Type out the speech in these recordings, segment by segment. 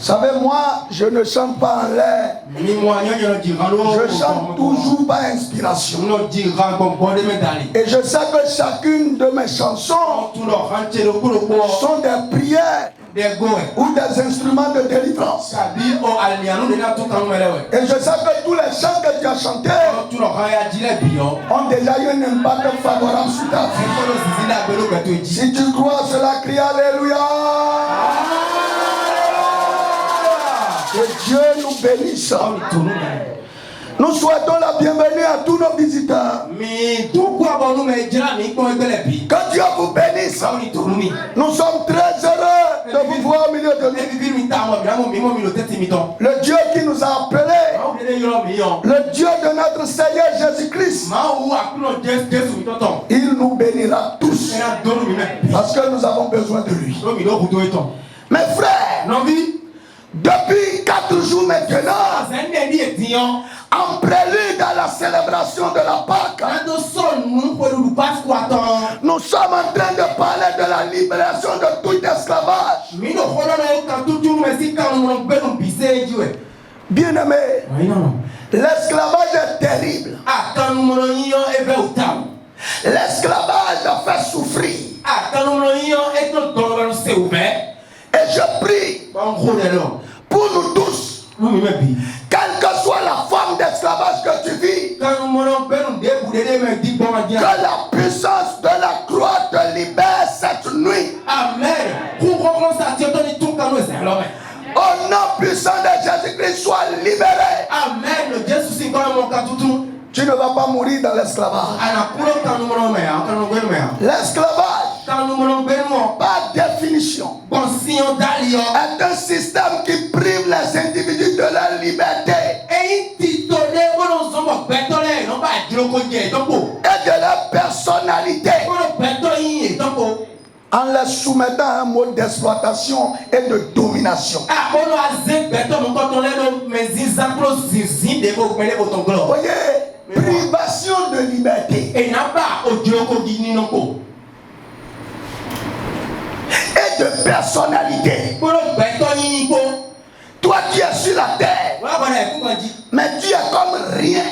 savez, moi, je ne chante pas en l'air. Je chante toujours par inspiration. Et je sais que chacune de mes chansons sont des prières ou des instruments de délivrance. Et je sais que tous les chants que tu as chantés ont déjà eu un impact favorable sur ta vie. Si tu crois à cela, crie Alléluia. Que Dieu nous bénisse. Nous souhaitons la bienvenue à tous nos visiteurs. Que Dieu vous bénisse. Nous sommes très heureux de vous voir au milieu de nous. Le Dieu qui nous a appelés, le Dieu de notre Seigneur Jésus-Christ, il nous bénira tous. Parce que nous avons besoin de lui. Mes frères, depuis 4 jours maintenant, en prélude à la célébration de la Pâque, nous sommes en train de parler de la libération de tout esclavage. Bien-aimé, l'esclavage est terrible. L'esclavage a fait souffrir. Et je prie pour nous tous, quelle que soit la forme d'esclavage que tu vis, que la puissance de la croix te libère cette nuit. Amen. Au nom puissant de Jésus-Christ, sois libéré. Amen. Tu ne vas pas mourir dans l'esclavage. L'esclavage, par définition, est un système qui prive les individus de leur liberté et de leur personnalité, en les soumettant à un mode d'exploitation et de domination. Voyez, privation de liberté et de personnalité. Toi qui es sur la terre, mais tu es comme rien.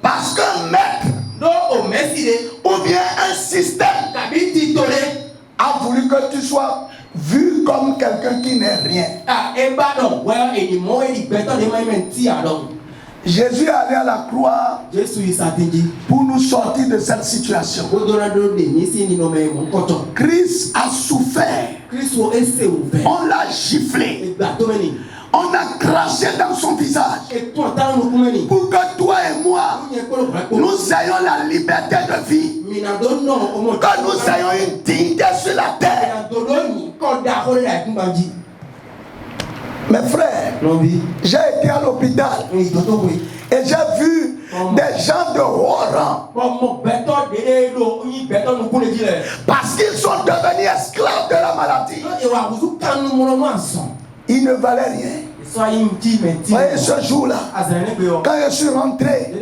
Parce qu'un maître ou bien un système a voulu que tu sois vu comme quelqu'un qui n'est rien. Jésus est allé à la croix pour nous sortir de cette situation. Christ a souffert. On l'a giflé. On a craché dans son visage pour que toi et moi, nous ayons la liberté de vie. Que nous ayons une dignité sur la terre. Mes frères, j'ai été à l'hôpital et j'ai vu des gens de haut rang parce qu'ils sont devenus esclaves de la maladie. Ils ne valaient rien. Voyez ce jour-là, quand je suis rentré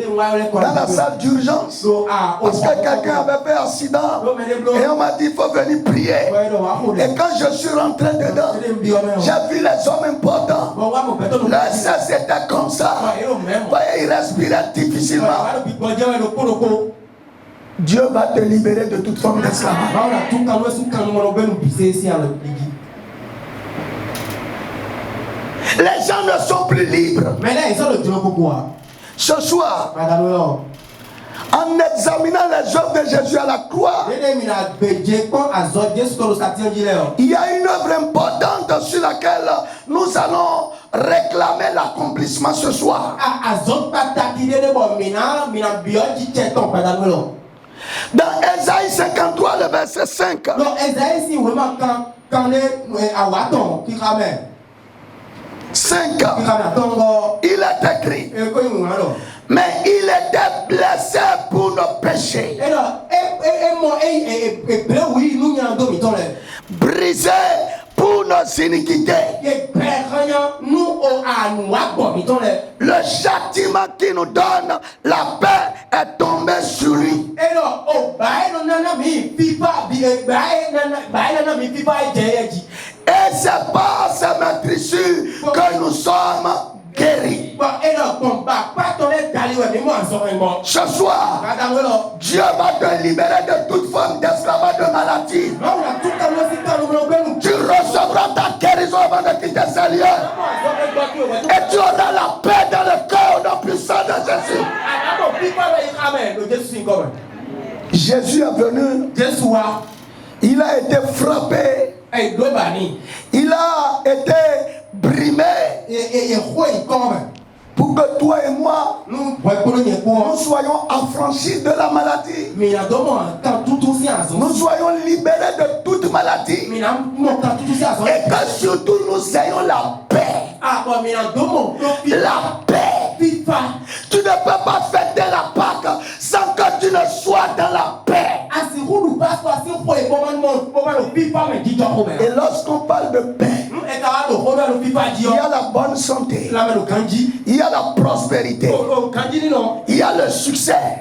dans la salle d'urgence, parce que quelqu'un avait fait accident, et on m'a dit il faut venir prier. Et quand je suis rentré dedans, j'ai vu les hommes importants. Leur cesse était comme ça. Voyez, ils respiraient difficilement. Dieu va te libérer de toute forme d'esclavage. Les gens ne sont plus libres. Ce soir, en examinant les œuvres de Jésus à la croix, il y a une œuvre importante sur laquelle nous allons réclamer l'accomplissement ce soir. Dans Ésaïe 53, le verset 5. 5, il est écrit, mais il était blessé pour nos péchés, brisé pour nos iniquités. Le châtiment qui nous donne la paix est tombé sur lui. c'est par ces meurtrissures que nous sommes guéris. Ce soir, Dieu va te libérer de toute forme d'esclavage de maladie. Tu recevras ta guérison avant de quitter ce lieu. Et tu auras la paix dans le cœur au nom puissant de Jésus. Jésus est venu. Il a été frappé. Il a été brimé. Pour que toi et moi, nous soyons affranchis de la maladie. Nous soyons libérés de toute maladie. Et que surtout nous ayons la paix. La paix. Tu ne peux pas fêter la Pâque sans que tu ne sois dans la paix. Et lorsqu'on parle de paix, il y a la bonne santé, il y a la prospérité, il y a le succès.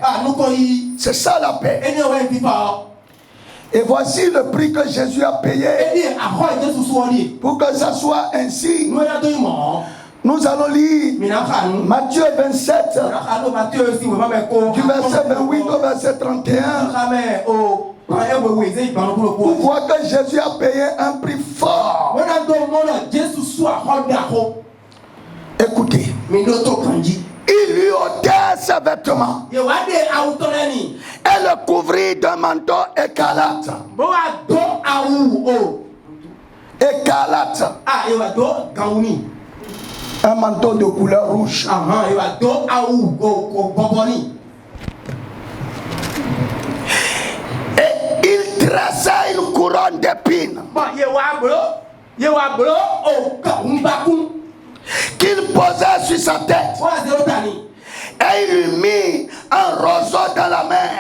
C'est ça la paix. Et voici le prix que Jésus a payé pour que ça soit ainsi. Nous allons lire Matthieu 27, du verset 28 au verset 31. Pour voir que Jésus a payé un prix fort. Écoutez. Il lui ôtait ses vêtements et le couvrit d'un manteau écarlate. Écarlate. Un manteau de couleur rouge. Et il tressait une couronne d'épines qu'il posait sur sa tête. Et il lui mit un roseau dans la main.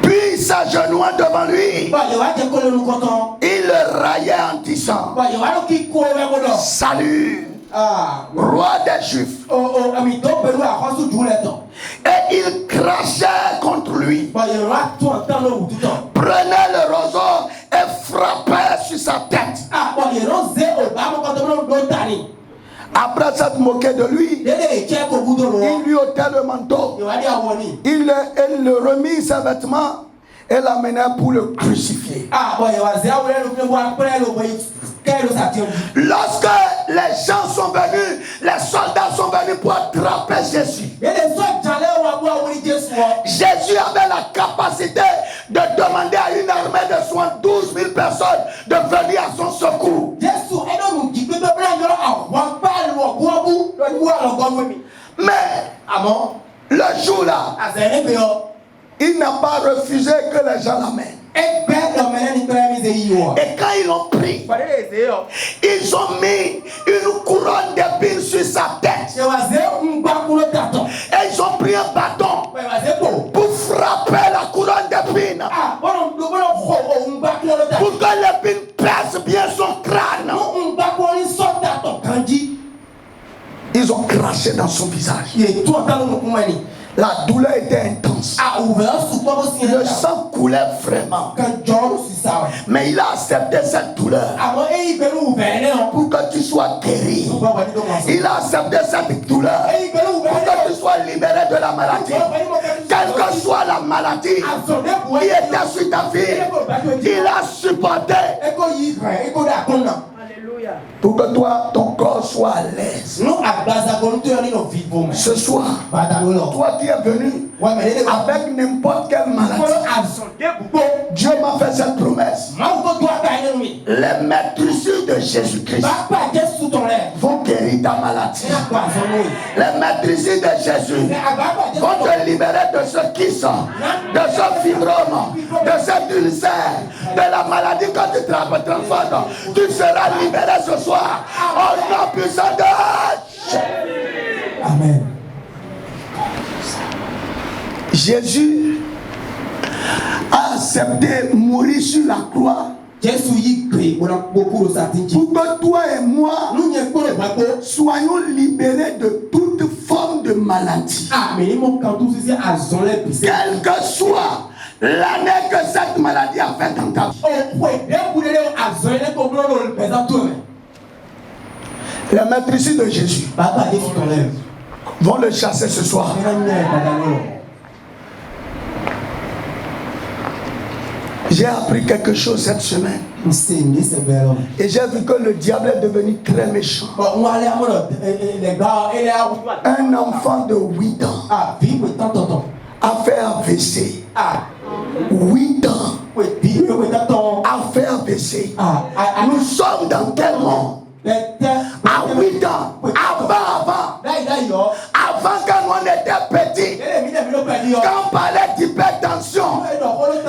Puis s'agenouillant devant lui, il le raillait en disant: Salut, roi des Juifs. Et il crachait contre lui, prenait le roseau et frappait sur sa tête. Après s'être moqué de lui, il lui ôtait le manteau, il le remit ses vêtements et l'amenait pour le crucifier. Lorsque les gens sont venus, les soldats sont venus pour attraper Jésus. Jésus avait la capacité de demander à une armée de 72 000 personnes de venir à son secours. Mais le jour-là, il n'a pas refusé que les gens l'amènent. Et quand ils l'ont pris, ils ont mis une couronne d'épines sur sa tête. Et ils ont pris un bâton pour frapper la couronne d'épines, pour que l'épine pèse bien son crâne. Ils ont craché dans son visage. La douleur était intense. Le sang coulait vraiment. Mais il a accepté cette douleur pour que tu sois guéri. Il a accepté cette douleur pour que tu sois libéré de la maladie. Quelle que soit la maladie qui était sur ta vie, il a supporté. Pour que toi, ton corps soit à l'aise. Ce soir, toi qui es venu avec n'importe quelle maladie, Dieu m'a fait cette promesse. Les maîtrisures de Jésus-Christ vont guérir ta maladie. Les maîtrisures de Jésus vont te libérer de ce kyste, de ce fibrome, de cet ulcère, de la maladie que tu transportes. Tu seras libéré ce soir au nom puissant de Jésus. Amen. Jésus a accepté mourir sur la croix pour que toi et moi soyons libérés de toute forme de maladie. Quelle que soit l'année que cette maladie a fait dans ta vie. Les maîtrises de Jésus vont le chasser ce soir. J'ai appris quelque chose cette semaine. Et j'ai vu que le diable est devenu très méchant. Un enfant de 8 ans a fait AVC. 8 ans a fait AVC. Nous sommes dans quel monde? À 8 ans, avant quand on était petit, quand on parlait d'hypertension,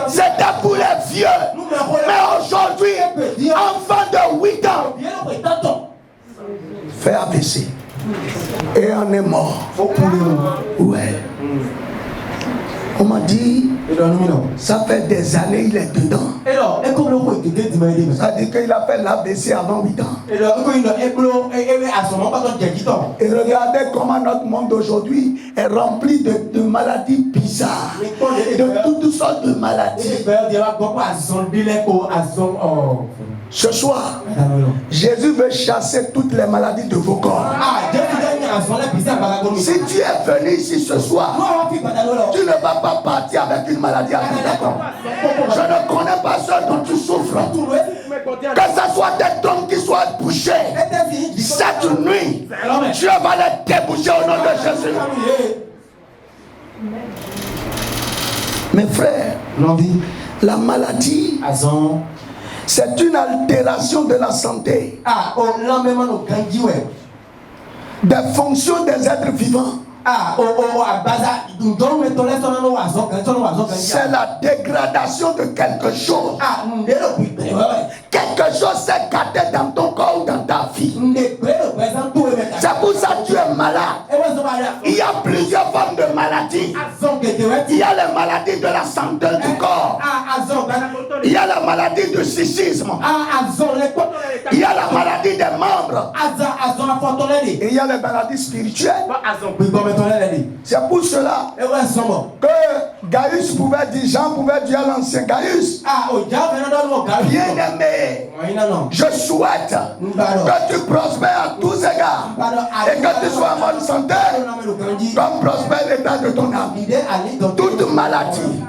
c'était pour les vieux. Mais aujourd'hui, enfant de 8 ans fait AVC et on est mort. Ouais. On m'a dit, ça fait des années il est dedans. Ça dit qu'il a fait l'AVC avant 8 ans. Et regardez comment notre monde d'aujourd'hui est rempli de maladies bizarres, de toutes sortes de maladies. Ce soir, Jésus veut chasser toutes les maladies de vos corps. Si tu es venu ici ce soir, tu ne vas pas partir avec une maladie à tout d'accord. Je ne connais pas ce dont tu souffres. Que ce soit tes tombes qui soient bouchées, cette nuit, Dieu va les déboucher au nom de Jésus. Mes frères, la maladie, c'est une altération de la santé, des fonctions des êtres vivants. C'est la dégradation de quelque chose. Quelque chose s'est gâté dans ton corps ou dans ta vie. C'est pour ça que tu es malade. Il y a plusieurs formes de maladies. Il y a les maladies de la santé du corps. Il y a la maladie de cystisme. Il y a la maladie des membres. Et il y a les maladies spirituelles. C'est pour cela que Gaius pouvait dire, Jean pouvait dire à l'ancien Gaius, bien-aimé, je souhaite que tu prospères à tous égards et que tu sois en bonne santé comme prospère l'état de ton âme. Toute maladie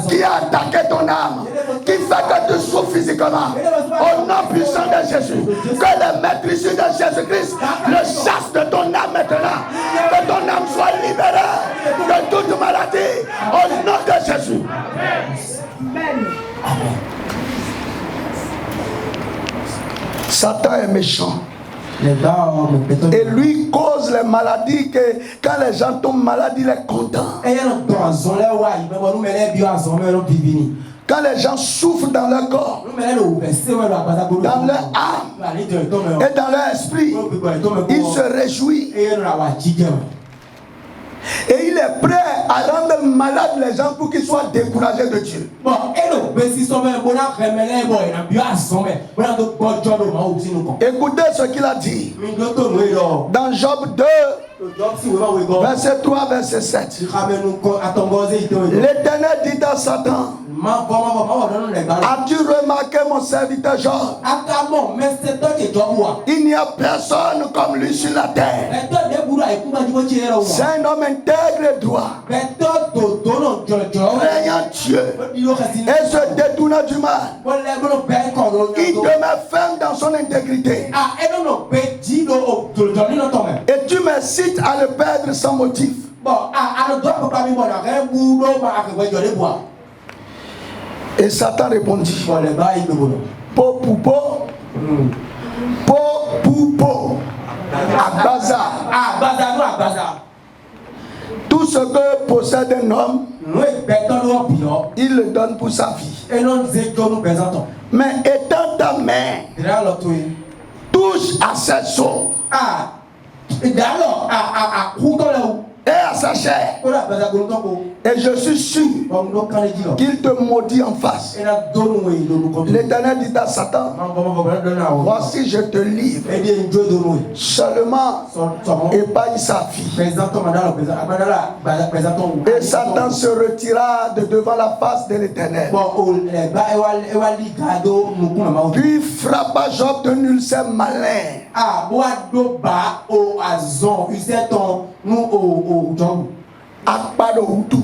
qui a attaqué ton âme, qui fait que tu souffres physiquement, au nom puissant de Jésus, que le maître issu de Jésus-Christ le chasse de ton âme maintenant, que ton âme soit libérée de toute maladie, au nom de Jésus. Amen. Satan est méchant. Et lui cause les maladies que quand les gens tombent malades, il est content. Quand les gens souffrent dans leur corps, dans leur âme et dans leur esprit, il se réjouit. Et il est prêt à rendre malades les gens pour qu'ils soient découragés de Dieu. Écoutez ce qu'il a dit dans Job 2, verset 3, verset 7. L'Éternel dit à Satan, as-tu remarqué mon serviteur Job? Il n'y a personne comme lui sur la terre. C'est un homme intègre et droit, craignant Dieu et se détournant du mal. Il demeure ferme dans son intégrité. Et tu me cites à le perdre sans motif. Et Satan répondit, po poupo, po poupo, Agbaza. Tout ce que possède un homme, il le donne pour sa vie. Mais étends ta main, touche à cette chose, et à sa chair. Et je suis sûr qu'il te maudit en face. L'Éternel dit à Satan, voici je te livre. Seulement épargne sa vie. Et Satan se retira de devant la face de l'Éternel. Puis frappa Job d'un ulcère malin. Akpa do hutu.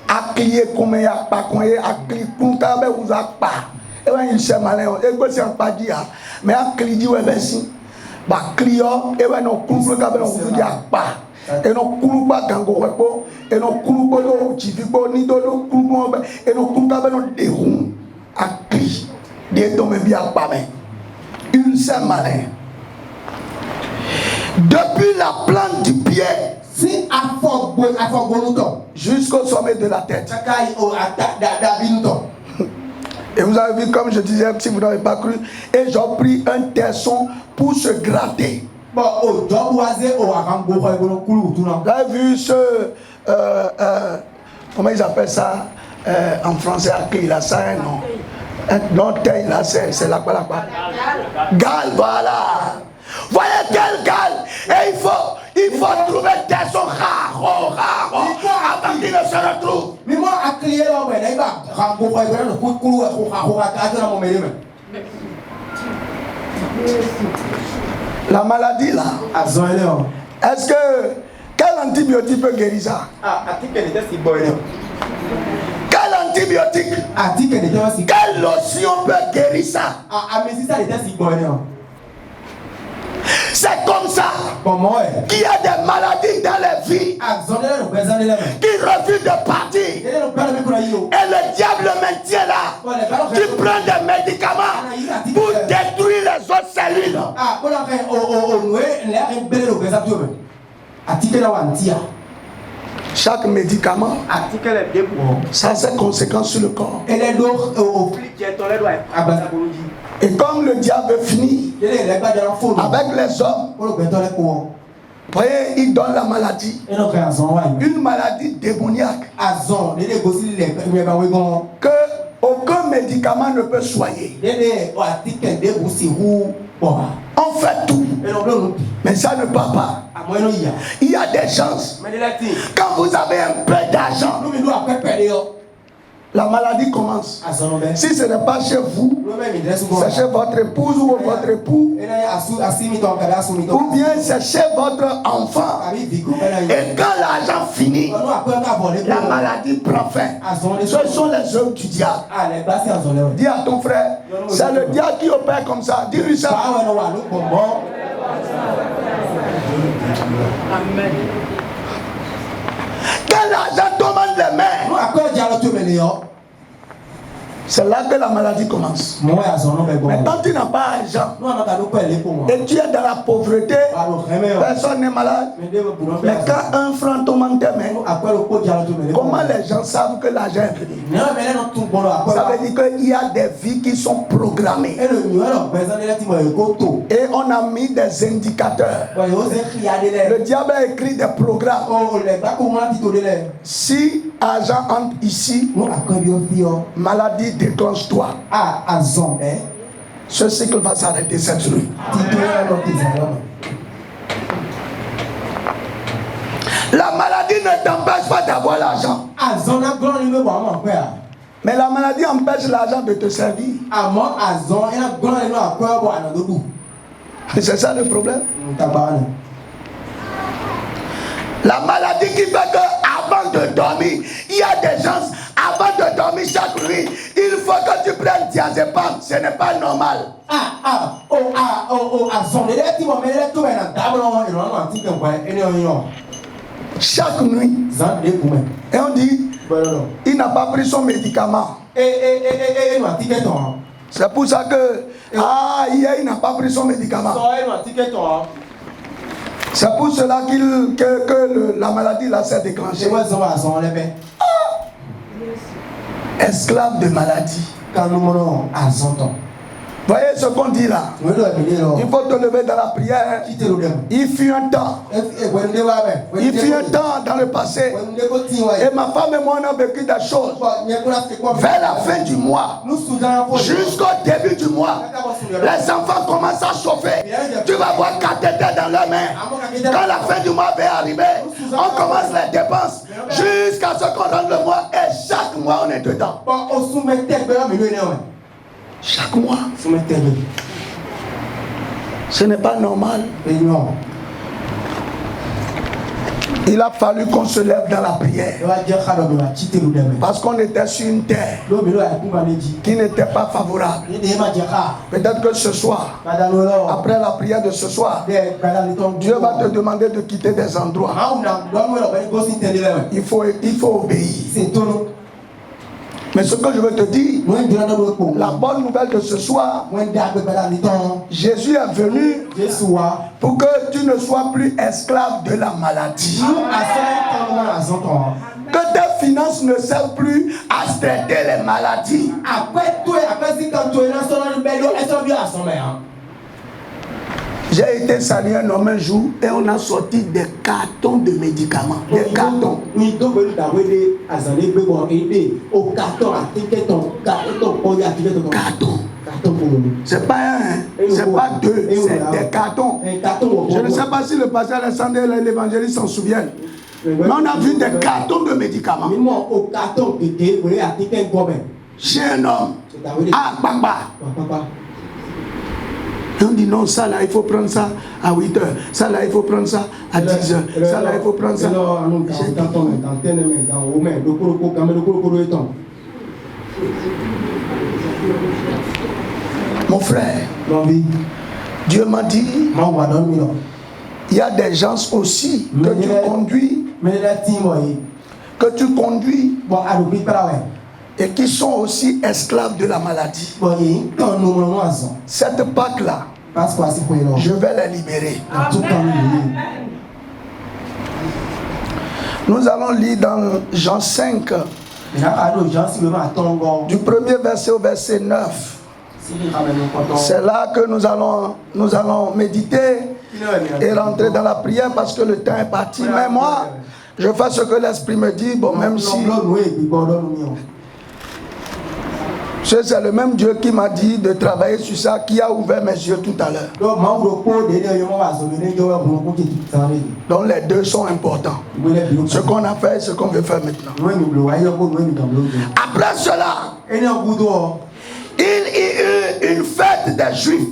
Akliye kome akpa konye akli kunta be uza akpa. Ewa ulcère malin. Ego si akpa dia. Mais akli di we besi. Ba klio ewa no kunflo ka be no hutu di akpa. Et non kuluba gango wepo. Et non kuluba do chivibo ni do kuluba. Et non kuluba be no derun. Akli. De tome bi akpa me. Ulcère malin. Depuis la plante du pied jusqu'au sommet de la tête. Et vous avez vu, comme je disais, si vous n'avez pas cru, et j'ai pris un tesson pour se gratter. Vous avez vu ce comment ils appellent ça en français, il a ça un nom. Non, là, c'est la quoi. Gal, voilà. Voyez quel gal. Et il faut trouver des sons rares avant qu'il ne se retrouve. La maladie là. Est-ce que quel antibiotique peut guérir ça? Quel antibiotique? Quelle lotion peut guérir ça? C'est comme ça qu'il y a des maladies dans les vies qui refusent de partir. Et le diable maintient là, qui prend des médicaments pour détruire les autres cellules. Chaque médicament, ça a ses conséquences sur le corps. Et comme le diable finit avec les hommes, voyez, il donne la maladie, une maladie démoniaque que aucun médicament ne peut soigner. On fait tout, mais ça ne part pas. Il y a des chances. Quand vous avez un peu d'argent, la maladie commence. Si ce n'est pas chez vous, c'est chez votre épouse ou votre époux, ou bien c'est chez votre enfant. Et quand l'argent finit, la maladie prend fin. Ce sont les œuvres du diable. Dis à ton frère, c'est le diable qui opère comme ça. Dis-lui ça. Amen. Quand l'argent tombe les mains, c'est là que la maladie commence. Mais quand tu n'as pas d'argent et tu es dans la pauvreté, personne n'est malade. Mais quand un franc tombe en tes mains, comment les gens savent que l'argent est venu? Ça veut dire qu'il y a des vies qui sont programmées. Et on a mis des indicateurs. Le diable a écrit des programmes. Si argent entre ici, maladie déclenche-toi. Ce cycle va s'arrêter cette nuit. La maladie ne t'empêche pas d'avoir l'argent. Mais la maladie empêche l'argent de te servir. Et c'est ça le problème. La maladie qui fait que avant de dormir, il y a des gens, avant de dormir chaque nuit, il faut que tu prennes diazépam. Ce n'est pas normal. Chaque nuit. Et on dit, il n'a pas pris son médicament. C'est pour ça que, hier il n'a pas pris son médicament. C'est pour cela que la maladie là s'est déclenchée. Esclave de maladie. Voyez ce qu'on dit là. Il faut te lever dans la prière. Il fut un temps. Il fut un temps dans le passé. Et ma femme et moi on a vécu des choses. Vers la fin du mois, jusqu'au début du mois, les enfants commencent à chauffer. Tu vas voir cathéter dans leurs mains. Quand la fin du mois va arriver, on commence les dépenses jusqu'à ce qu'on rentre le mois. Et chaque mois on est dedans. Chaque mois. Ce n'est pas normal. Il a fallu qu'on se lève dans la prière. Parce qu'on était sur une terre qui n'était pas favorable. Peut-être que ce soir, après la prière de ce soir, Dieu va te demander de quitter des endroits. Il faut obéir. Mais ce que je veux te dire, la bonne nouvelle de ce soir, Jésus est venu pour que tu ne sois plus esclave de la maladie. Que tes finances ne servent plus à traiter les maladies. J'ai été salué un homme un jour et on a sorti des cartons de médicaments. Des cartons. Cartons. C'est pas un, c'est pas deux, c'est des cartons. Je ne sais pas si le pasteur Alexandre et l'évangéliste s'en souviennent. Mais on a vu des cartons de médicaments. Chez un homme. Ah, papa. Et on dit non, ça là, il faut prendre ça à 8 heures. Ça là, il faut prendre ça à 10 heures. Ça là, il faut prendre ça. Mon frère, Dieu m'a dit, il y a des gens aussi que tu conduis et qui sont aussi esclaves de la maladie. Cette Pâque-là, je vais les libérer. Nous allons lire dans Jean 5, du premier verset au verset 9. C'est là que nous allons méditer et rentrer dans la prière parce que le temps est parti. Mais moi, je fais ce que l'Esprit me dit, bon, même si... C'est le même Dieu qui m'a dit de travailler sur ça, qui a ouvert mes yeux tout à l'heure. Donc les deux sont importants. Ce qu'on a fait, ce qu'on veut faire maintenant. Après cela, il y eut une fête des Juifs.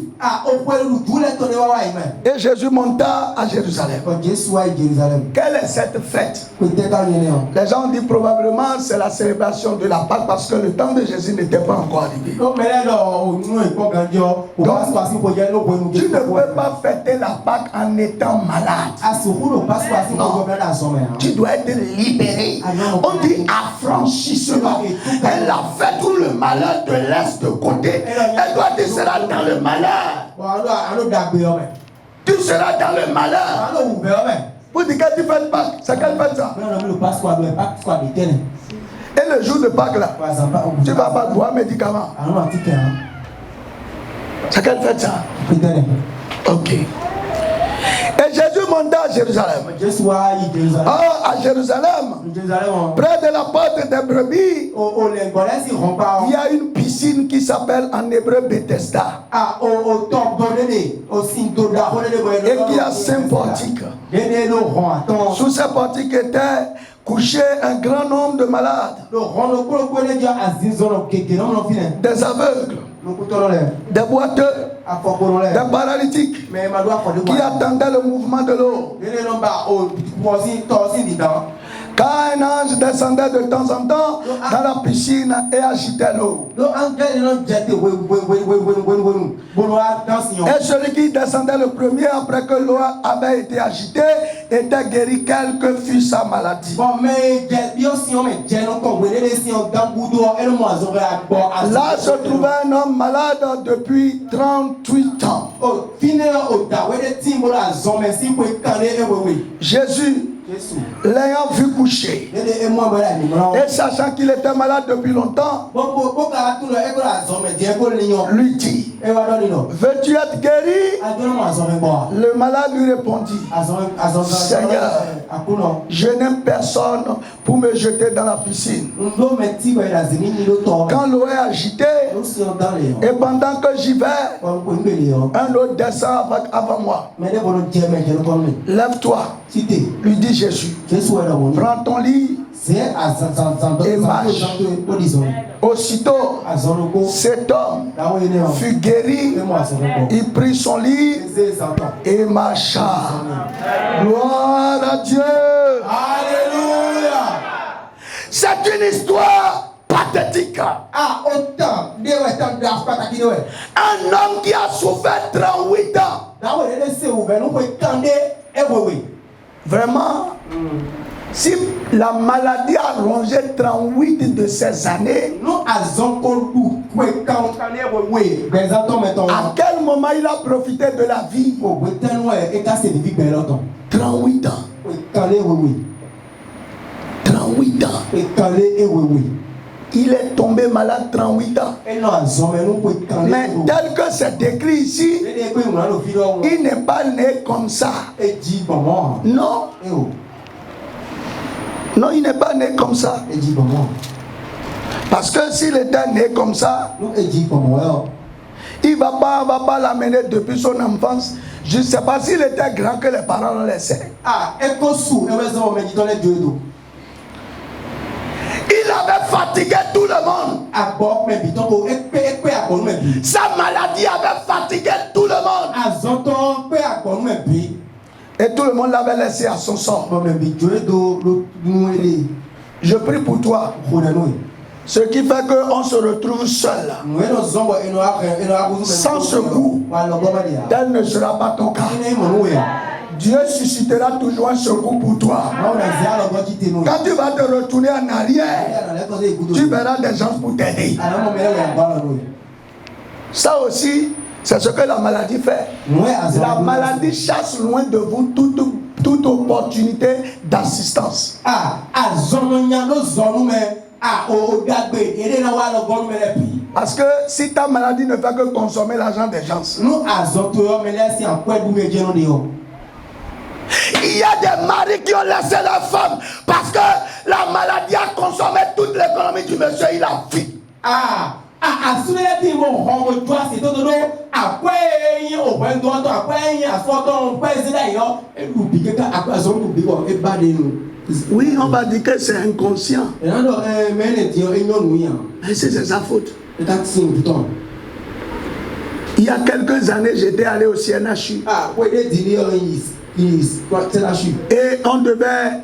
Et Jésus monta à Jérusalem. Quelle est cette fête? Les gens disent probablement c'est la célébration de la Pâque parce que le temps de Jésus n'était pas encore arrivé. Donc, tu ne peux pas fêter la Pâque en étant malade. Non. Tu dois être libéré. On dit affranchissement. Elle a fait tout le malheur de l'Est de côté. Elle doit dire cela dans le malheur. Tu seras dans le malheur. Vous dites que tu fais Pâques. C'est quelle fête ça? Et le jour de Pâques là, tu ne vas pas boire médicaments. C'est quelle fête ça? Ok. Et Jésus monta à Jérusalem. À Jérusalem, près de la porte des brebis, il y a une piscine qui s'appelle en hébreu Bethesda. Et qui a 5 portiques. Sous ces portiques étaient couchés un grand nombre de malades, des aveugles, des boiteux, des paralytiques qui attendaient le mouvement de l'eau. Quand un ange descendait de temps en temps dans la piscine et agitait l'eau. Et celui qui descendait le premier après que l'eau avait été agitée était guéri quelle que fût sa maladie. Là se trouvait un homme malade depuis 38 ans. Jésus l'ayant vu coucher, et sachant qu'il était malade depuis longtemps, lui dit, veux-tu être guéri? Le malade lui répondit, Seigneur, je n'aime personne pour me jeter dans la piscine. Quand l'eau est agitée, et pendant que j'y vais, un autre descend avant moi. Lève-toi, lui dit Jésus. Prends ton lit et marche. Aussitôt, cet homme fut guéri. Il prit son lit et marcha. Gloire à Dieu. Alléluia. C'est une histoire pathétique. Un homme qui a souffert 38 ans. Vraiment, si la maladie a rongé 38 de ces années, à quel moment il a profité de la vie? 38 ans. 38 ans. Il est tombé malade 38 ans. Mais tel que c'est décrit ici, il n'est pas né comme ça. Non. Non, il n'est pas né comme ça. Parce que s'il était né comme ça, il ne va pas l'amener depuis son enfance. Je ne sais pas s'il était grand que les parents le laissaient. Il avait fatigué tout le monde. Sa maladie avait fatigué tout le monde. Et tout le monde l'avait laissé à son sort. Je prie pour toi. Ce qui fait qu'on se retrouve seul. Sans secours. Tel ne sera pas ton cas. Dieu suscitera toujours un secours pour toi. Quand tu vas te retourner en arrière, tu verras des gens pour t'aider. Ça aussi, c'est ce que la maladie fait. La maladie chasse loin de vous toute opportunité d'assistance. Parce que si ta maladie ne fait que consommer l'argent des gens, il y a des maris qui ont laissé leur femme parce que la maladie a consommé toute l'économie du monsieur, il a fui. Oui, on va dire que c'est inconscient. Mais c'est sa faute. Il y a quelques années, j'étais allé au CNHU. Et on devait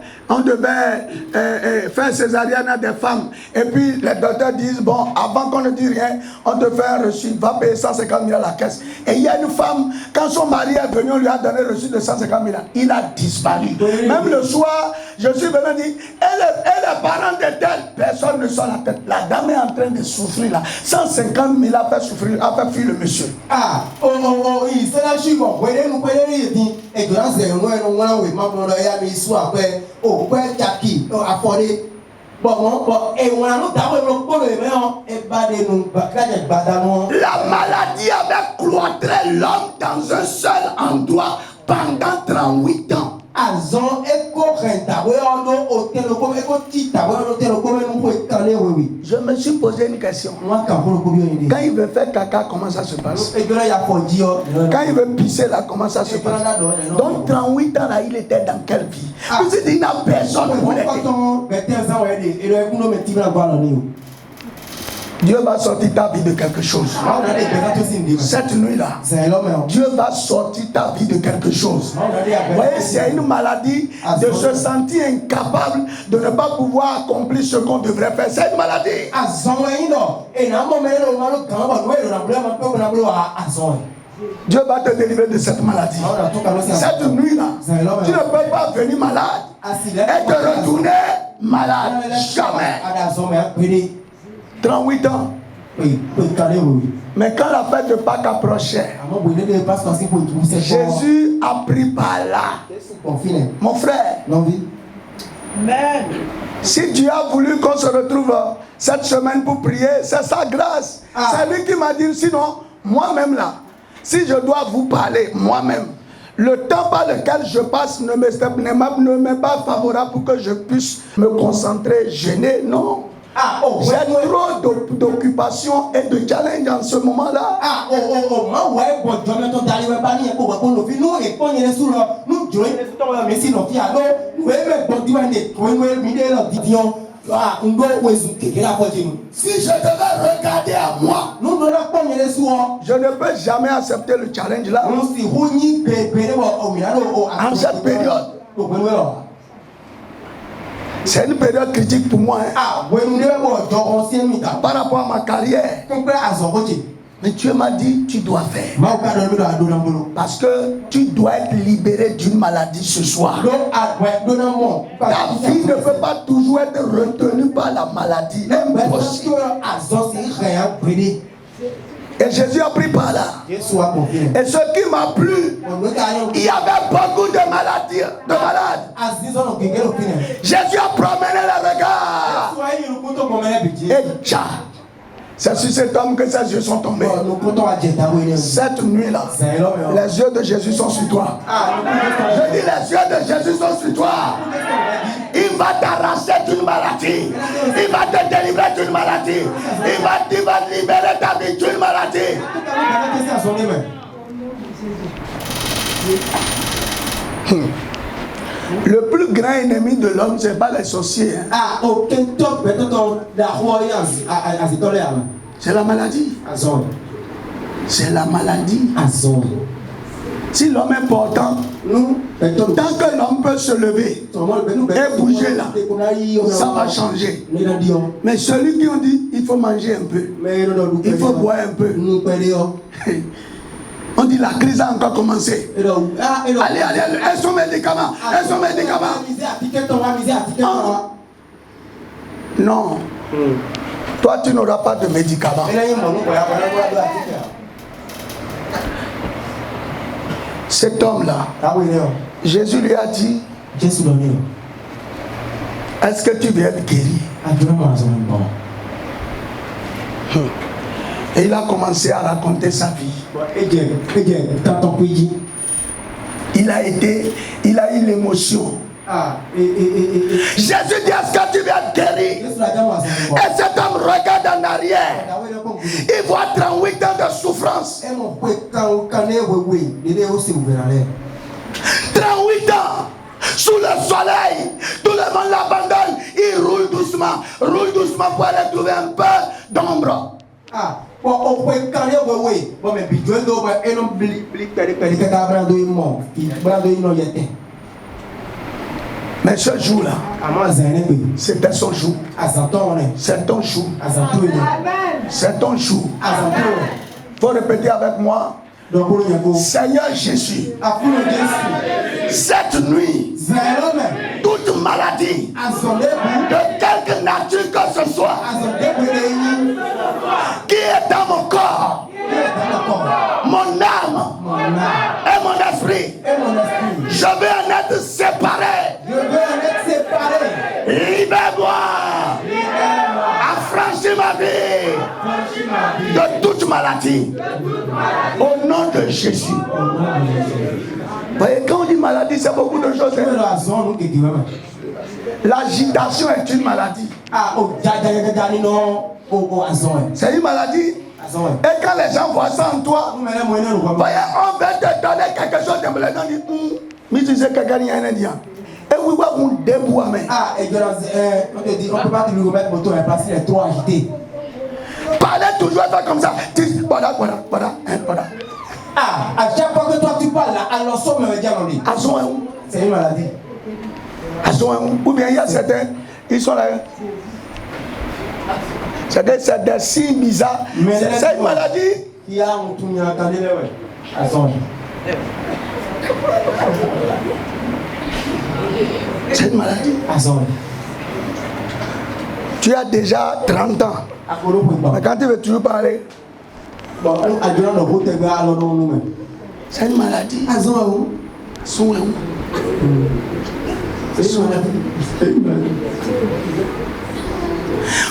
faire césarienne à des femmes. Et puis les docteurs disent, bon, avant qu'on ne dise rien, on te fait un reçu, va payer 150 000 à la caisse. Et il y a une femme, quand son mari est venu, on lui a donné un reçu de 150 000. Il a disparu. Même le soir, je suis venu dire, et les parents de telle personne ne sont la tête. La dame est en train de souffrir là. 150 000 a fait souffrir, a fait fuir le monsieur. La maladie avait cloîtré l'homme dans un seul endroit pendant 38 ans. Je me suis posé une question. Quand il veut faire caca, comment ça se passe? Quand il veut pisser là, comment ça se passe? Donc 38 ans là, il était dans quelle vie? Vous dites, il n'a personne pour l'aider. Dieu va sortir ta vie de quelque chose. Cette nuit-là, Dieu va sortir ta vie de quelque chose. Vous voyez, c'est une maladie de se sentir incapable de ne pas pouvoir accomplir ce qu'on devrait faire. C'est une maladie. Dieu va te délivrer de cette maladie. Cette nuit-là, tu ne peux pas venir malade et te retourner malade. Jamais. 38 ans. Mais quand la fête de Pâques approchait, Jésus a pris par là. Mon frère, Amen. Si Dieu a voulu qu'on se retrouve cette semaine pour prier, c'est sa grâce. C'est lui qui m'a dit, sinon, moi-même là, si je dois vous parler, moi-même, le temps par lequel je passe ne m'est pas favorable pour que je puisse me concentrer, gêner, non. J'ai trop d'occupations et de challenges en ce moment-là. Si je devais regarder à moi, je ne peux jamais accepter le challenge là. En cette période, c'est une période critique pour moi. Par rapport à ma carrière. Mais Dieu m'a dit, tu dois faire. Parce que tu dois être libéré d'une maladie ce soir. Ta vie ne peut pas toujours être retenue par la maladie. Impossible. Et Jésus a pris par là. Et ce qui m'a plu, il y avait beaucoup de maladies, de malades. Jésus a promené le regard. Et tcha, c'est sur cet homme que ses yeux sont tombés. Cette nuit-là, les yeux de Jésus sont sur toi. Je dis, les yeux de Jésus sont sur toi. Il va t'arracher d'une maladie. Il va te délivrer d'une maladie. Il va libérer ta vie d'une maladie. Le plus grand ennemi de l'homme, ce n'est pas les sorciers. C'est la maladie. C'est la maladie. Si l'homme est portant, tant que l'homme peut se lever et bouger là, ça va changer. Mais celui qui ont dit, il faut manger un peu, il faut boire un peu. On dit la crise a encore commencé. Allez, elles sont médicaments. Non. Toi, tu n'auras pas de médicaments. Cet homme-là, Jésus lui a dit, est-ce que tu veux être guéri? Et il a commencé à raconter sa vie. Il a eu l'émotion. Jésus dit, est-ce que tu veux être guéri? Et cet homme regarde en arrière. Il voit 38 ans de souffrance. 38 ans sous le soleil. Tout le monde l'abandonne. Il roule doucement pour aller trouver un peu d'ombre. Mais ce jour-là, c'était son jour. C'est ton jour. C'est ton jour. Il faut répéter avec moi. Seigneur Jésus, cette nuit, toute maladie, de quelque nature que ce soit, qui est dans mon corps, mon âme et mon esprit, je veux en être séparé. Libère-moi. Affranchis ma vie de toute maladie. Au nom de Jésus. Voyez, quand on dit maladie, c'est beaucoup de choses. L'agitation est une maladie. C'est une maladie. Et quand les gens voient ça en toi, voyez, on va te donner quelque chose de me donner. Mais tu sais quelqu'un y a un indien. Et oui, on déboue. On ne peut pas te lui remettre moto et passer les trop agité. Parlez toujours comme ça. Voilà. À chaque fois que toi tu parles là, alors ça me dit c'est une maladie. Ou bien il y a certains, ils sont là. C'est des signes bizarres. C'est une maladie. Il y a un tout le monde. C'est une maladie. Tu as déjà 30 ans. Mais quand tu veux toujours parler, c'est une maladie.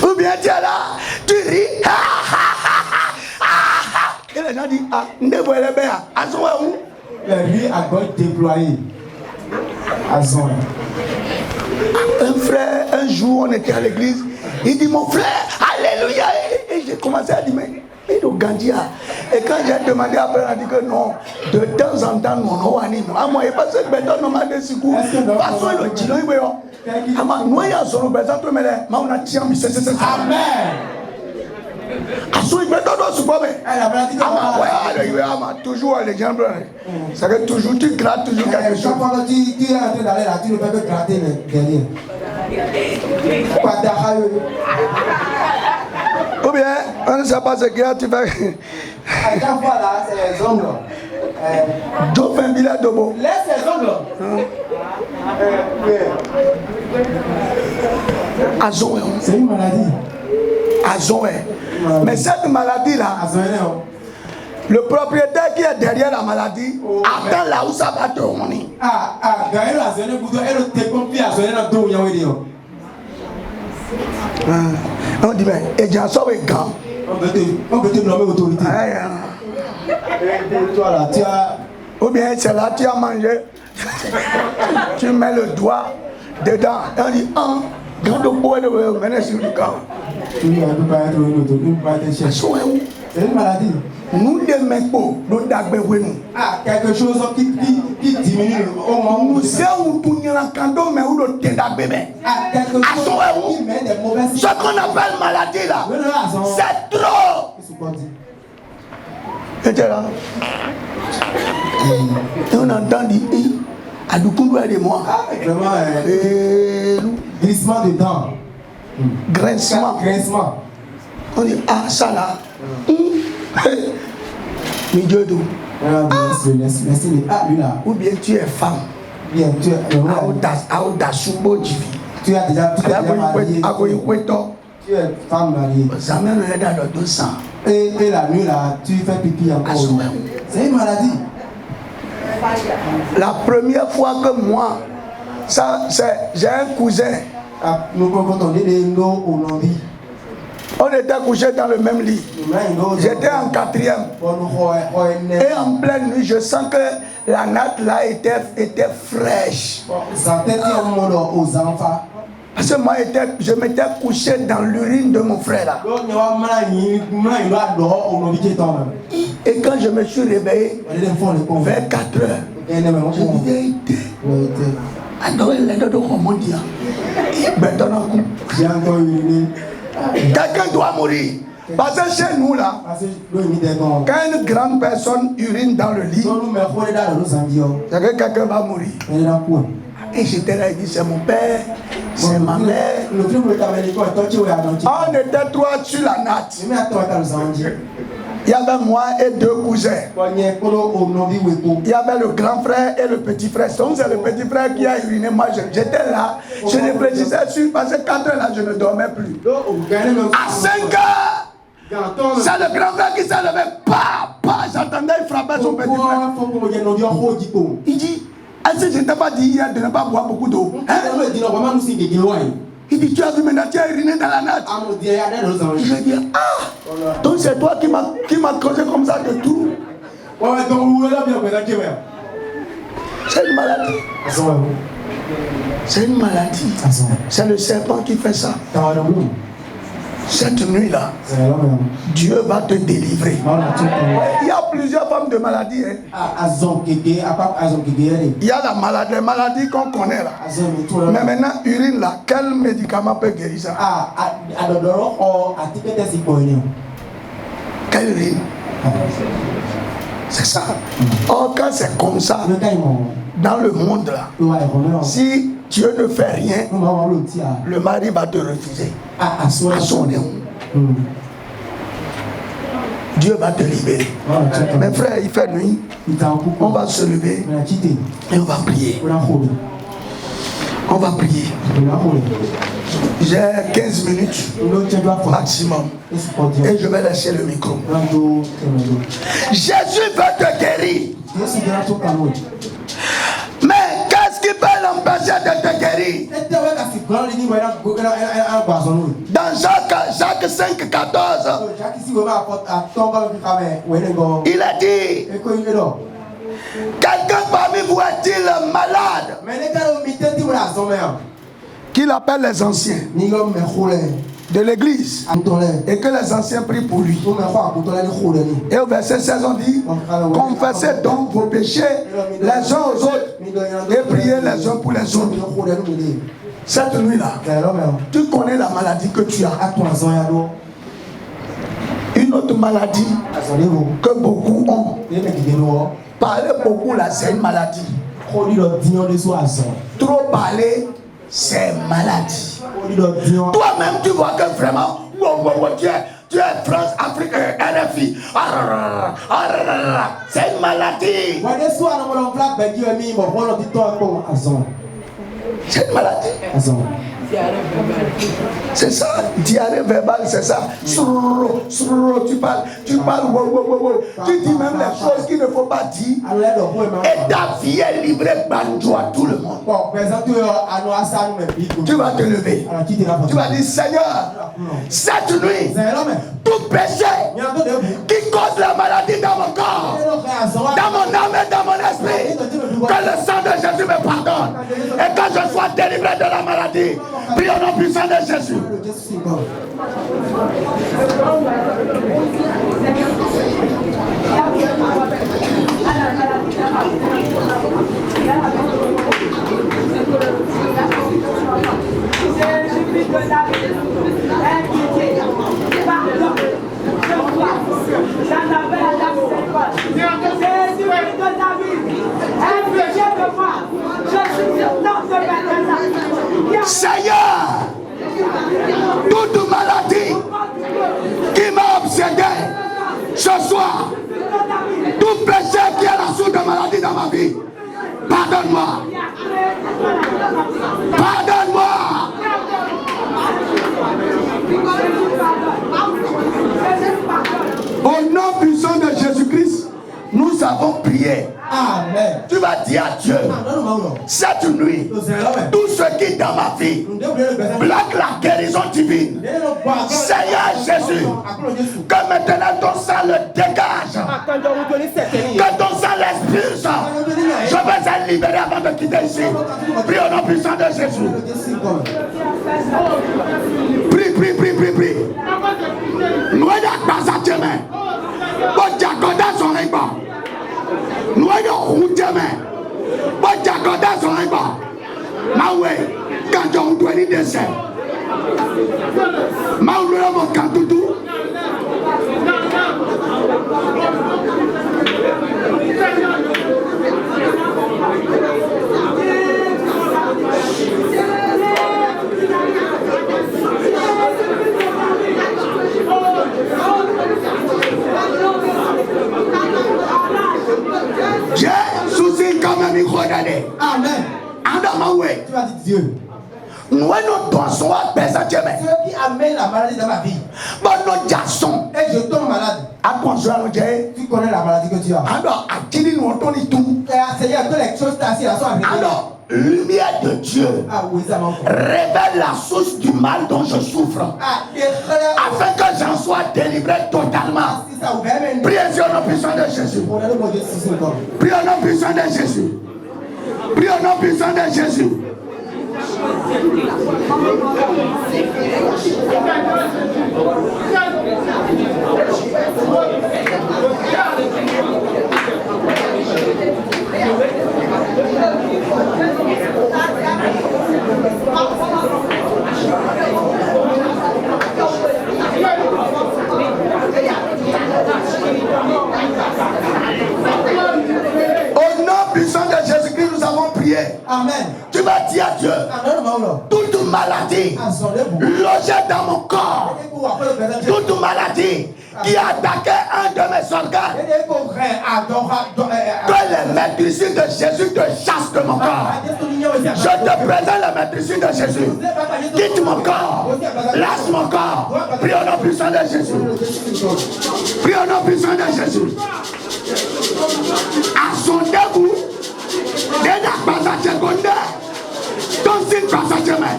Ou bien tu es là, tu ris. Et les gens disent, ah, ne voyez pas, le riz à gauche déployé. Un frère, un jour, on était à l'église, il dit, mon frère, alléluia. Et j'ai commencé à dire, mais il est Gandhi. Et quand j'ai demandé après, on a dit que non, de temps en temps, non, ah, moi, il passe que maintenant, on m'a dit, c'est quoi? Parce que le chino, il veut. Ah, moi, il y a son représentant, mais on a tiré, c'est ça. Amen. Ah, so il me donne ce problème. Toujours les gens, ça veut toujours, tu grattes toujours quelque chose. Quand tu es en train d'aller là, tu ne peux que gratter derrière. Ou bien, on ne sait pas ce qu'il y a, tu fais. À chaque fois là, c'est les ongles. Dauphin Villa Dobo. Laisse les ongles. C'est une maladie. Mais cette maladie-là, le propriétaire qui est derrière la maladie attend là où ça va tourner. On dit, mais et j'en sors avec grand. On peut te nommer autorité. Ou bien c'est là tu as mangé, tu mets le doigt dedans. On dit, grand de bois de mener sur le camp. C'est une maladie. Nous les mecs, nous d'agbeoué nous. Ah, quelque chose qui diminue au moment où nous sommes tous les candos, mais où le ténèbre bébé. Ah, quelque chose qui met des mauvaises. Ce qu'on appelle maladie là, c'est trop. Et là, et on entend dire, à Doukoundou et moi. Ah, vraiment, glissement de dents. Grincement. On dit, ah, ça là. Midjodo. Ou bien tu es femme. Bien, tu es. Tu as déjà marié. Tu es femme mariée. Et la nuit là, tu fais pipi encore. C'est une maladie. La première fois que moi, j'ai un cousin. On était couchés dans le même lit. J'étais en 4e. Et en pleine nuit, je sens que la natte là était fraîche. Parce que moi, je m'étais couché dans l'urine de mon frère là. Et quand je me suis réveillé, vers 4 heures, je disais, quelqu'un doit mourir. Parce que chez nous là, quand une grande personne urine dans le lit, c'est que quelqu'un va mourir. Et j'étais là, il dit, c'est mon père, c'est ma mère. On était 3 sur la natte. Il y avait moi et 2 cousins. Il y avait le grand frère et le petit frère. Donc c'est le petit frère qui a uriné. Moi j'étais là, je réfléchissais sur, parce que 4 heures là, je ne dormais plus. À 5 heures, c'est le grand frère qui s'est levé. J'entendais, il frappait son petit frère. Il dit, est-ce que je ne t'ai pas dit hier de ne pas boire beaucoup d'eau? Il dit, tu as vu maintenant, tu as uriné dans la natte. Je lui dis, ah, donc c'est toi qui m'as causé comme ça de tout. C'est une maladie. C'est une maladie. C'est le serpent qui fait ça. Cette nuit-là, Dieu va te délivrer. Il y a plusieurs formes de maladies. Il y a la maladie qu'on connaît là. Mais maintenant, urine là, quel médicament peut guérir ça? Quelle urine? C'est ça. Or, quand c'est comme ça, dans le monde là, si Dieu ne fait rien, le mari va te refuser. À son nom. Dieu va te libérer. Mes frères, il fait nuit. On va se lever et on va prier. On va prier. J'ai 15 minutes maximum. Et je vais laisser le micro. Jésus veut te guérir. Mais qu'est-ce qui peut l'empêcher de te guérir? dit. Dans Jacques 5, 14. Il a dit. Quelqu'un parmi vous est-il malade? Qu'il appelle les anciens de l'église et que les anciens prient pour lui. Et au verset 16 on dit: confessez donc vos péchés les uns aux autres et priez les uns pour les autres. Cette nuit-là, tu connais la maladie que tu as. Une autre maladie que beaucoup ont. Parler beaucoup là, c'est une maladie. Trop parler, c'est maladie. Toi-même, tu vois que vraiment, tu es France, Afrique, RFI. C'est une maladie. C'est une maladie. C'est ça, diarrhée verbale, c'est ça. Tu parles, tu dis même les choses qu'il ne faut pas dire. Et ta vie est livrée banjo à tout le monde. Tu vas te lever. Tu vas dire: Seigneur, cette nuit, tout péché qui cause la maladie dans mon corps, dans mon âme et dans mon esprit, que le sang de Jésus me pardonne et que je sois délivré de la maladie. Prions au nom puissant de Jésus. Seigneur, toute maladie qui m'a obsédé ce soir, tout péché qui est la source de maladie dans ma vie, pardonne-moi. Pardonne-moi. Au nom puissant de Jésus-Christ, nous avons prié. Amen. Tu vas dire à Dieu: cette nuit, tout ce qui dans ma vie bloque la guérison divine, Seigneur Jésus, que maintenant ton sang le dégage, que ton sang l'expulse. Je vais être libéré avant de quitter ici. Prie au nom puissant de Jésus. Prie. Nous allons passer à Dieu. Bon Diacoda son rimba. Nous allons router main. Bon Diacoda son rimba. Maoué, quand on doit les descendre. Maoué, mon cantoudou. J'ai souci comme un micro d'année. Amen. Adamaoué. Tu vas dire Dieu. Nous sommes ceux qui amènent la maladie dans ma vie. Et je tombe malade. Tu connais la maladie que tu as. Seigneur, que les choses t'assient à soi. Alors, lumière de Dieu révèle la source du mal dont je souffre, afin que j'en sois délivré totalement. Priez au nom puissant de Jésus. Priez au nom puissant de Jésus. Priez au nom puissant de Jésus. Au nom puissant de Jésus-Christ, nous avons prié. Amen. Tu vas dire à Dieu: toute maladie logée dans mon corps, toute maladie qui a attaqué un de mes organes, que les maîtrises de Jésus te chassent de mon corps. Je te présente la maîtrise de Jésus. Quitte mon corps, lâche mon corps. Prie au nom puissant de Jésus. Prie au nom puissant de Jésus. Assondez-vous. Dès la base à secondaire. sin pasa cheme.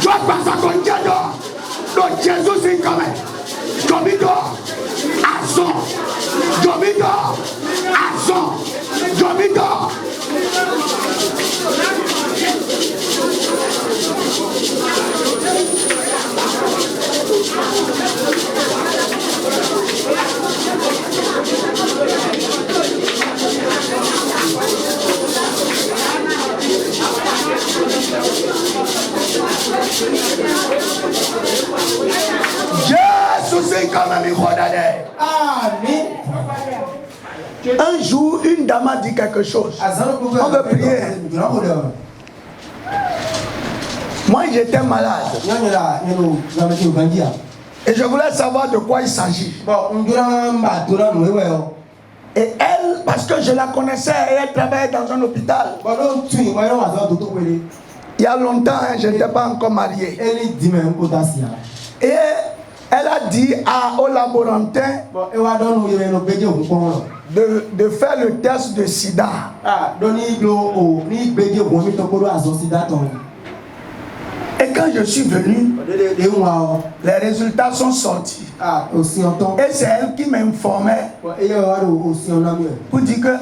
Yo pasa con Diado. Do Jésus sin come. Domido. Action. Domido. Action. Domido. Jésus est quand même Amen. Un jour, une dame a dit quelque chose. On veut prier. Moi, j'étais malade. Et je voulais savoir de quoi il s'agit. Et elle, parce que je la connaissais, elle travaillait dans un hôpital. Il y a longtemps, je n'étais pas encore marié. Et elle a dit au laborantin de faire le test de sida. Et quand je suis venu, les résultats sont sortis. Et c'est elle qui m'informait pour dire que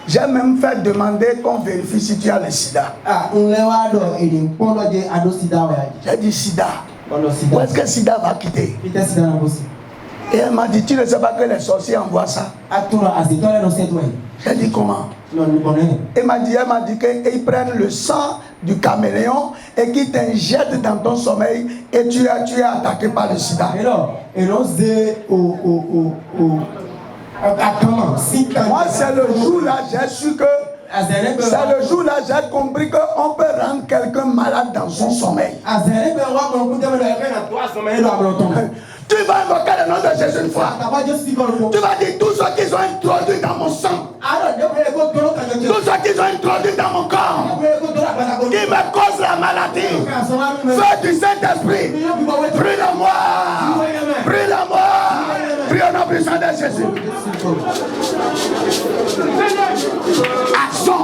j'ai même fait demander qu'on vérifie si tu as le sida. J'ai dit sida. Où est-ce que sida va quitter? Et elle m'a dit, tu ne sais pas que les sorciers envoient ça? J'ai dit comment? Elle m'a dit qu'ils prennent le sang du caméléon et qu'ils t'injectent dans ton sommeil et tu es attaqué par le sida. Moi, c'est le jour-là, j'ai su que c'est le jour-là, j'ai compris qu'on peut rendre quelqu'un malade dans son sommeil. Tu vas invoquer le nom de Jésus une fois. Tu vas dire tout ce qu'ils ont introduit dans mon sang. Tout ce qu'ils ont introduit dans mon corps. Qui me cause la maladie. Feu du Saint-Esprit. Prie-le-moi. Prie-le-moi. Prie au nom puissant de Jésus. Action.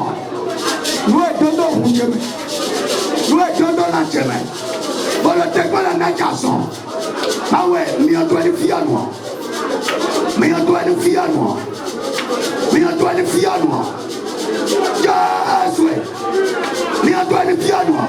Nous étendons la chemin. Nous étendons la chemin. Pour le témoin de la nation. Ah ouais, mais on doit les filles à moi. Mais on doit les filles à moi. Mais on doit les filles à moi. Yes, ouais. Mais on doit les filles à moi.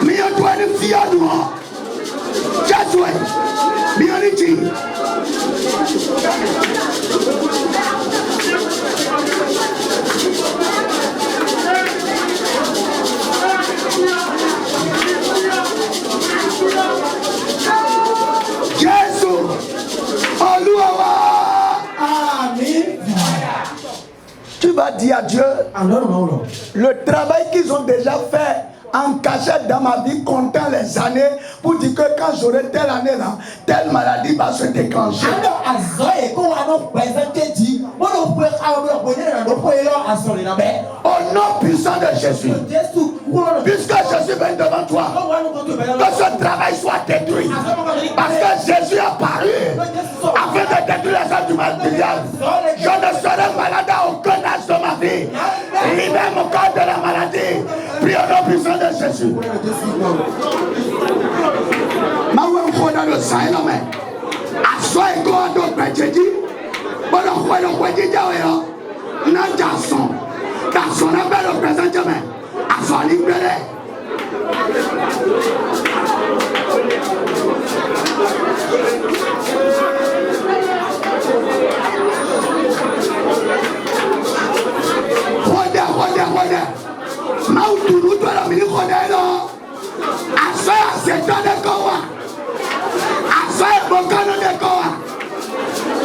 Mais on doit les filles à moi. Yes, ouais. Mais on est dit. Jésus, tu vas dire à Dieu le travail qu'ils ont déjà fait en cachette dans ma vie, comptant les années, pour dire que quand j'aurai telle année là, telle maladie va se déclencher. Au nom puissant de Jésus, puisque Jésus vient devant toi, que ce travail soit détruit. Parce que Jésus est apparu afin de détruire les œuvres du mal. Je ne serai malade à aucun âge de ma vie. Libère mon corps de la maladie. Prie au nom puissant de Jésus. Ma ouais, on dans le sang, non mais. À soi et quoi d'autre, mais j'ai dit. Bon, le roi, dit, non, garçon. Garçon, n'a pas le présent demain. À soi, libéré. Roda. Mauturu to la mini kodelo. Asa seta de kowa. Asa bokano de kowa.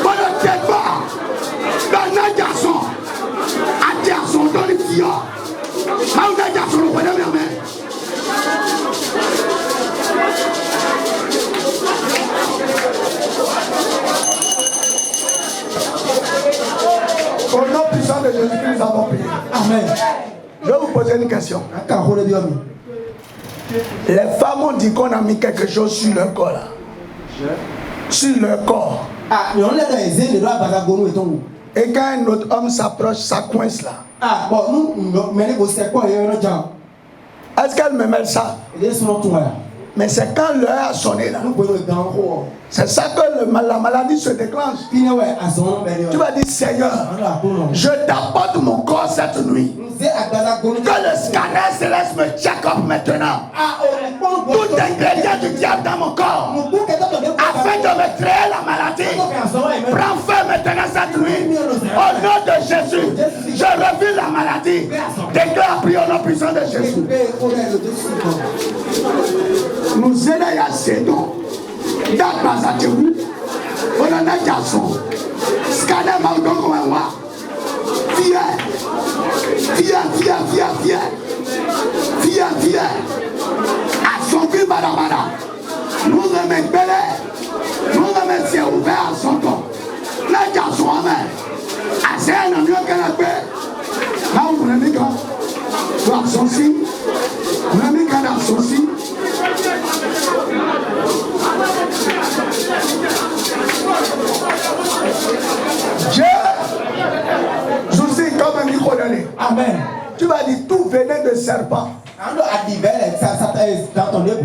Bono teba. Dana jason. Ajason dans les fia. Mauda jason le pode me. Au nom puissant de Jésus-Christ, nous avons prié. Amen. Je vais vous poser une question. Les femmes ont dit qu'on a mis quelque chose sur leur corps là. Sur leur corps. Et quand un autre homme s'approche, ça coince là. Est-ce qu'elle me met ça? Mais c'est quand l'heure a sonné là. C'est ça que la maladie se déclenche. Tu vas dire, Seigneur, je t'apporte mon corps cette nuit. Que le scanner céleste me check up maintenant. Tout ingrédient du diable dans mon corps, afin de me créer la maladie, prends fin maintenant cette nuit. Au nom de Jésus, je refuse la maladie. Déclare, prie au nom puissant de Jésus. Nous aidons à ces dons. D'accord, ça te dit. On en a déjà son. Scanner m'a donné comme un roi. Viens. À son cul, madame. Nous remettons belé. Nous remettons ciel ouvert à son corps. Là, il y a son main. À c'est un ami qui a la paix. Là, on a mis quand. On a son signe. On a mis quand on a son signe. Dieu, je sais comme un micro donné. Amen. Tu vas dire tout venait de serpent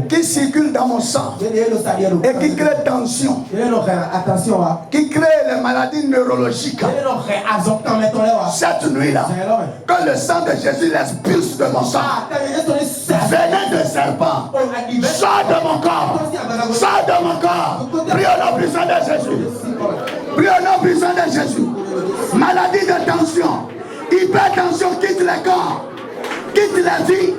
qui circule dans mon sang et qui crée tension, qui crée les maladies neurologiques. Cette nuit-là, que le sang de Jésus l'expulse de mon sang, venez de serpent, sors de mon corps, sors de mon corps. Prie au nom puissant de Jésus. Prie au nom puissant de Jésus. Maladie de tension, hypertension, quitte le corps, quitte la vie.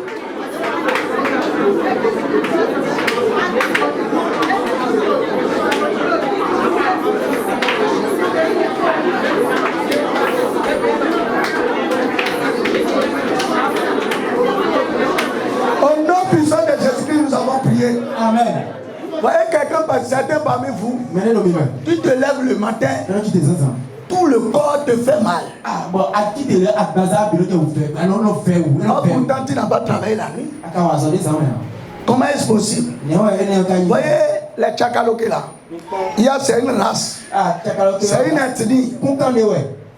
Au nom puissant de Jésus-Christ, nous avons prié. Amen. Voyez quelqu'un, certains parmi vous, tu te lèves le matin, tout le corps te fait mal. Pourtant, tu n'as pas travaillé la nuit. Comment est-ce possible? Voyez les tchakaloké là. Il y a, c'est une race. C'est une ethnie.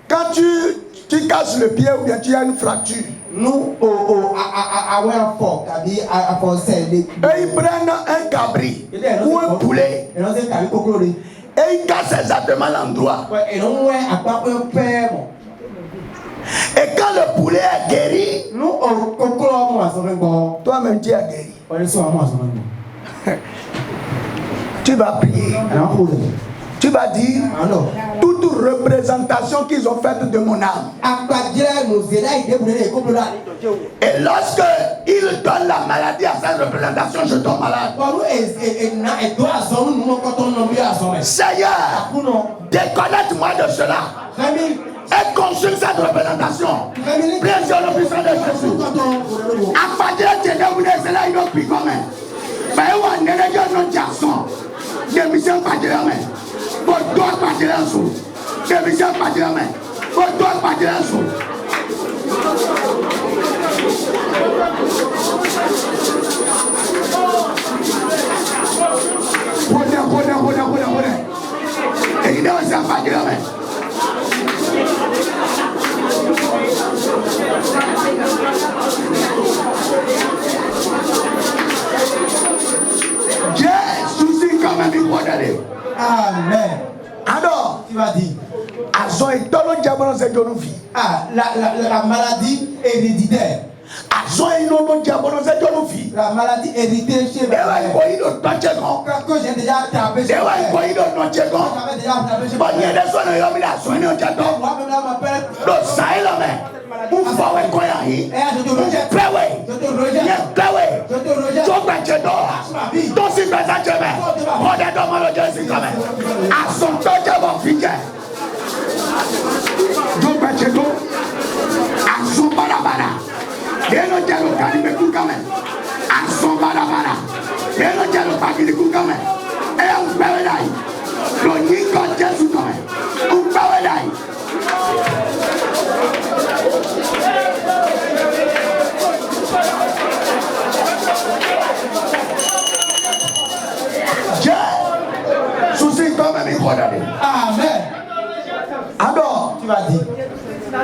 Quand tu casses le pied ou bien tu as une fracture, eux ils prennent un cabri ou un poulet et ils cassent exactement l'endroit. Et quand le poulet est guéri, toi-même tu es guéri. Tu vas prier. Tu vas dire toute représentation qu'ils ont faite de mon âme. Et lorsque ils donnent la maladie à cette représentation, je tombe malade. Seigneur, déconnecte-moi de cela. Et consume cette représentation. Prie sur le puissant de Jésus. À partir de cela, il doit prier comme même. Mais on a un garçon. Des missions pas de la main. Pour toi, pas de la main. Des missions pas de la main. Pour toi, pas de la main. Et il doit s'en pas de la main. Dieu soucie comme un micro d'aller. Amen. Alors, tu vas dire, la maladie héréditaire. La maladie héréditaire chez moi. Que j'ai déjà attrapé chez moi.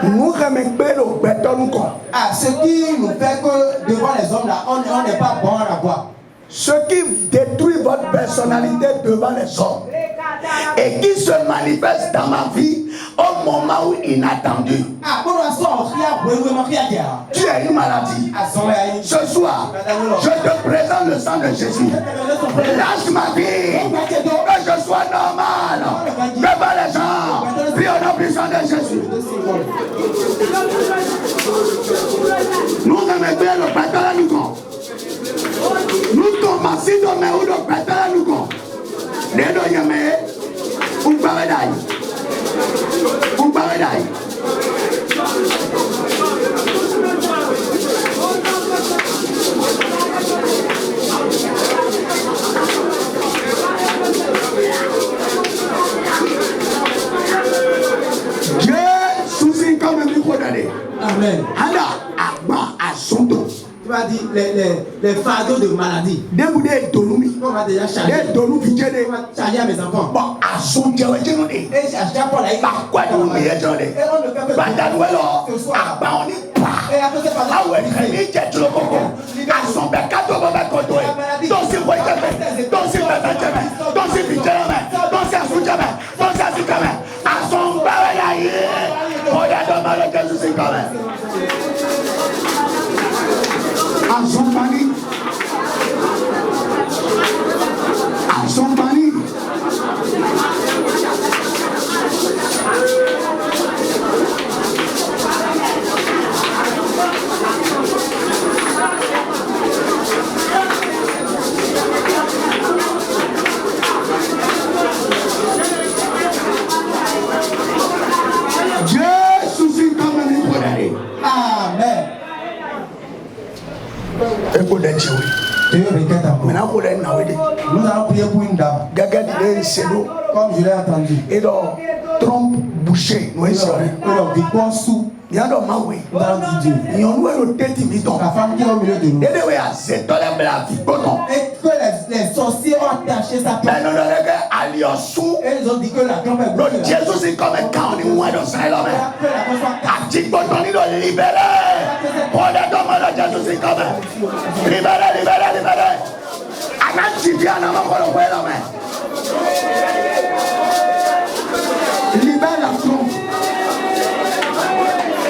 Nous remettons le ah, ce qui nous fait que devant les hommes là, on n'est pas bon à boire. Ce qui détruit votre personnalité devant les hommes et qui se manifeste dans ma vie au moment où inattendu. Tu as une maladie. Ce soir, je te présente le sang de Jésus. Lâche ma vie. Que je sois normal. Devant les gens. Prie au nom puissant de Jésus. Nous remettons le bâton à nous. Nous commençons à nous le bâton à nous. Nous sommes Dieu sous comme un micro d'année. Amen. Tu vas dire les fardeaux de maladie. On va déjà charger. On va charger à mes enfants. Et à chaque fois, là, et on ne fait pas ce soir. Et après, c'est pas nous allons prier pour une dame. Comme je l'ai entendu. Et donc, trompe bouchée. Nous sous. Nous allons dire Dieu. La femme qui est au milieu de nous. Et que les sorciers ont attaché sa place. Et ils ont dit que la trompe est bouchée. Jésus est comme un camp de moins de Salomé. Libéré. Jésus est comme un. Libéré. Libère la trompe.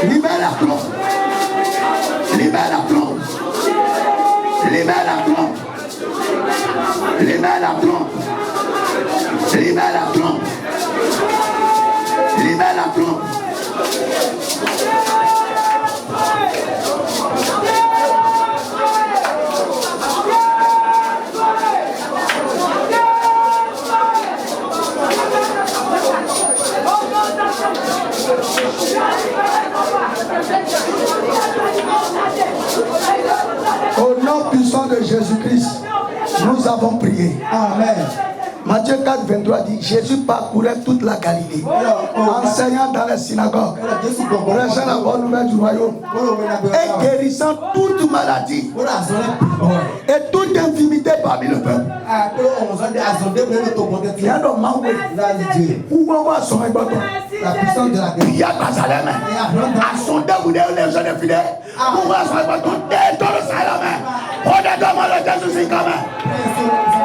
Libère la trompe. Libère la trompe. Libère la trompe. Libère la trompe. Libère la trompe. Libère la trompe. Au nom puissant de Jésus-Christ, nous avons prié. Amen. Matthieu 4, 23 dit, Jésus parcourait toute la Galilée, enseignant dans les synagogues, prêchant la bonne nouvelle du royaume et guérissant toute maladie et toute infimité parmi le peuple. La puissance de la guérison. Il y a pas ça la main. À son déboulé, les jeunes fidèles. Pour voir son bâton, dès ton salaire. On est dans le Jésus, c'est quand même.